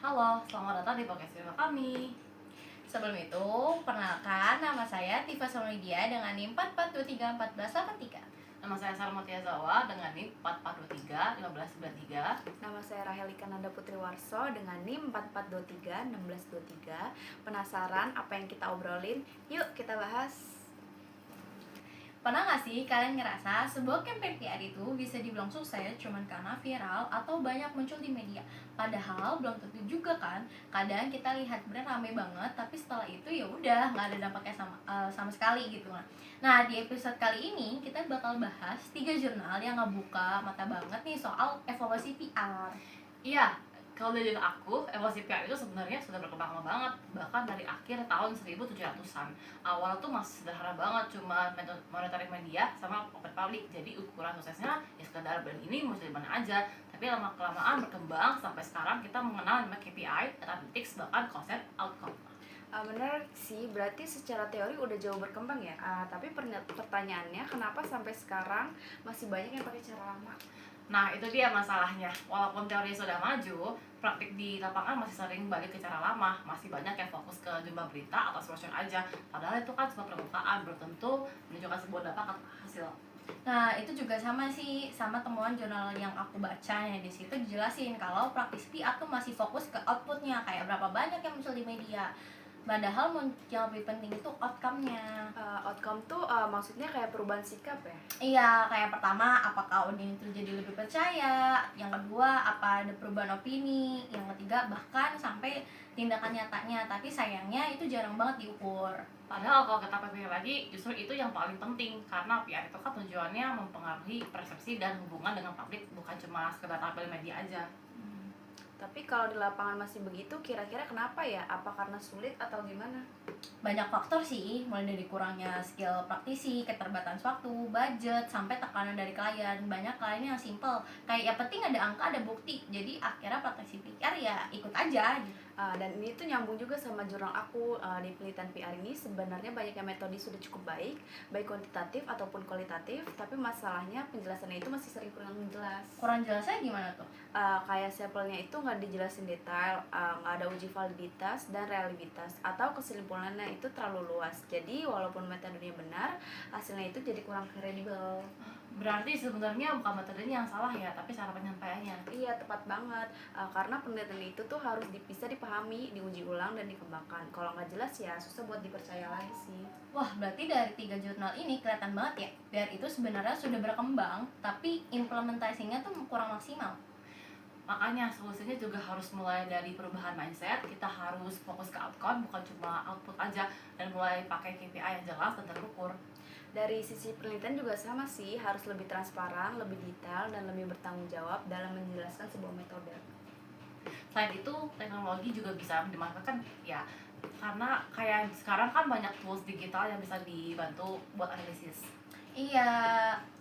Halo, selamat datang di podcast video kami. Sebelum itu, perkenalkan nama saya Tifa Somalidia dengan NIM 44231483. Nama saya Sarmatia Zawa dengan NIM 4423 1593. Nama saya Rahelika Nanda Putri Warso dengan NIM 4423 1623. Penasaran apa yang kita obrolin? Yuk kita bahas. Pernah gak sih kalian ngerasa sebuah campaign PR itu bisa dibilang sukses cuman karena viral atau banyak muncul di media? Padahal belum tentu juga kan. Kadang kita lihat brand rame banget, tapi setelah itu ya udah nggak ada dampaknya sama sekali gitu kan. Nah, di episode kali ini kita bakal bahas 3 jurnal yang ngebuka mata banget nih soal evaluasi PR. Iya, kalau dari aku, evaluasi PR itu sebenarnya sudah berkembang lama banget. Bahkan dari akhir tahun 1700-an. Awal tuh masih sederhana banget, cuma monitoring media sama open public. Jadi ukuran suksesnya ya sekedar brand ini mau dari mana aja. Tapi lama-kelamaan berkembang sampai sekarang kita mengenal nama KPI, analytics, bahkan konsep outcome. Bener sih, berarti secara teori udah jauh berkembang ya. Tapi pertanyaannya kenapa sampai sekarang masih banyak yang pakai cara lama? Nah, itu dia masalahnya. Walaupun teori sudah maju, praktik di lapangan masih sering balik ke cara lama. Masih banyak yang fokus ke jumlah berita atau solution aja. Padahal itu kan cuma permukaan, belum tentu menunjukkan sebuah dampak atau hasil. Nah, itu juga sama sih, sama temuan jurnal yang aku baca ya. Di situ dijelasin kalau praktis PR tuh masih fokus ke outputnya, kayak berapa banyak yang muncul di media. Padahal yang lebih penting itu outcome-nya. Outcome tuh maksudnya kayak perubahan sikap ya? Iya, kayak pertama, apakah audiens itu jadi lebih percaya? Yang kedua, apa ada perubahan opini? Yang ketiga, bahkan sampai tindakan nyatanya. Tapi sayangnya itu jarang banget diukur. Padahal kalau kita pikir lagi, justru itu yang paling penting. Karena PR itu kan tujuannya mempengaruhi persepsi dan hubungan dengan publik, bukan cuma sekedar tampil media aja. Tapi kalau di lapangan masih begitu, kira-kira kenapa ya? Apa karena sulit atau gimana? Banyak faktor sih, mulai dari kurangnya skill praktisi, keterbatasan waktu, budget, sampai tekanan dari klien. Banyak klien yang simple, kayak yang penting ada angka, ada bukti. Jadi akhirnya praktisi PR ya ikut aja gitu. Dan ini tuh nyambung juga sama jurnal aku. Di penelitian PR ini sebenarnya banyak yang metode sudah cukup baik kuantitatif ataupun kualitatif, tapi masalahnya penjelasannya itu masih sering kurang jelas. Kurang jelasnya gimana tuh? Kayak sampelnya itu nggak dijelasin detail, nggak ada uji validitas dan realitas, atau kesimpulannya itu terlalu luas. Jadi walaupun metodenya benar, hasilnya itu jadi kurang kredibel. Berarti sebenarnya bukan metodenya yang salah ya, tapi cara penyampaiannya. Iya, tepat banget. Karena penelitian itu tuh harus bisa dipahami, diuji ulang, dan dikembangkan. Kalau nggak jelas ya susah buat dipercaya lagi sih. Wah, berarti dari 3 jurnal ini kelihatan banget ya, PR itu sebenarnya sudah berkembang, tapi implementasinya tuh kurang maksimal. Makanya solusinya juga harus mulai dari perubahan mindset. Kita harus fokus ke outcome, bukan cuma output aja. Dan mulai pakai KPI yang jelas dan terukur. Dari sisi penelitian juga sama sih, harus lebih transparan, lebih detail, dan lebih bertanggung jawab dalam menjelaskan sebuah metode. Selain itu, teknologi juga bisa dimanfaatkan ya. Karena kayak sekarang kan banyak tools digital yang bisa dibantu buat analisis. Iya,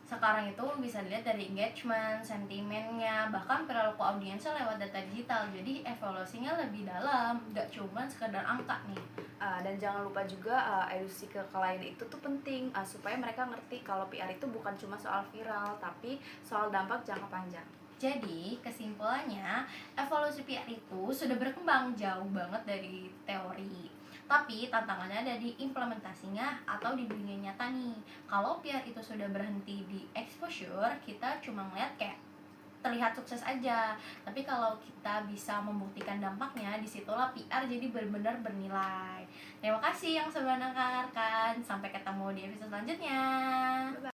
sekarang itu bisa dilihat dari engagement, sentimennya, bahkan perilaku audiensnya lewat data digital. Jadi evaluasinya lebih dalam, gak cuma sekedar angka nih. Dan jangan lupa juga edukasi ke klien itu tuh penting, supaya mereka ngerti kalau PR itu bukan cuma soal viral, tapi soal dampak jangka panjang. Jadi kesimpulannya, evaluasi PR itu sudah berkembang jauh banget dari teori. Tapi tantangannya ada di implementasinya atau di dunia nyata nih. Kalau PR itu sudah berhenti di exposure, kita cuma ngeliat kayak terlihat sukses aja. Tapi kalau kita bisa membuktikan dampaknya, disitulah PR jadi benar-benar bernilai. Terima kasih yang sudah mendengarkan. Sampai ketemu di episode selanjutnya.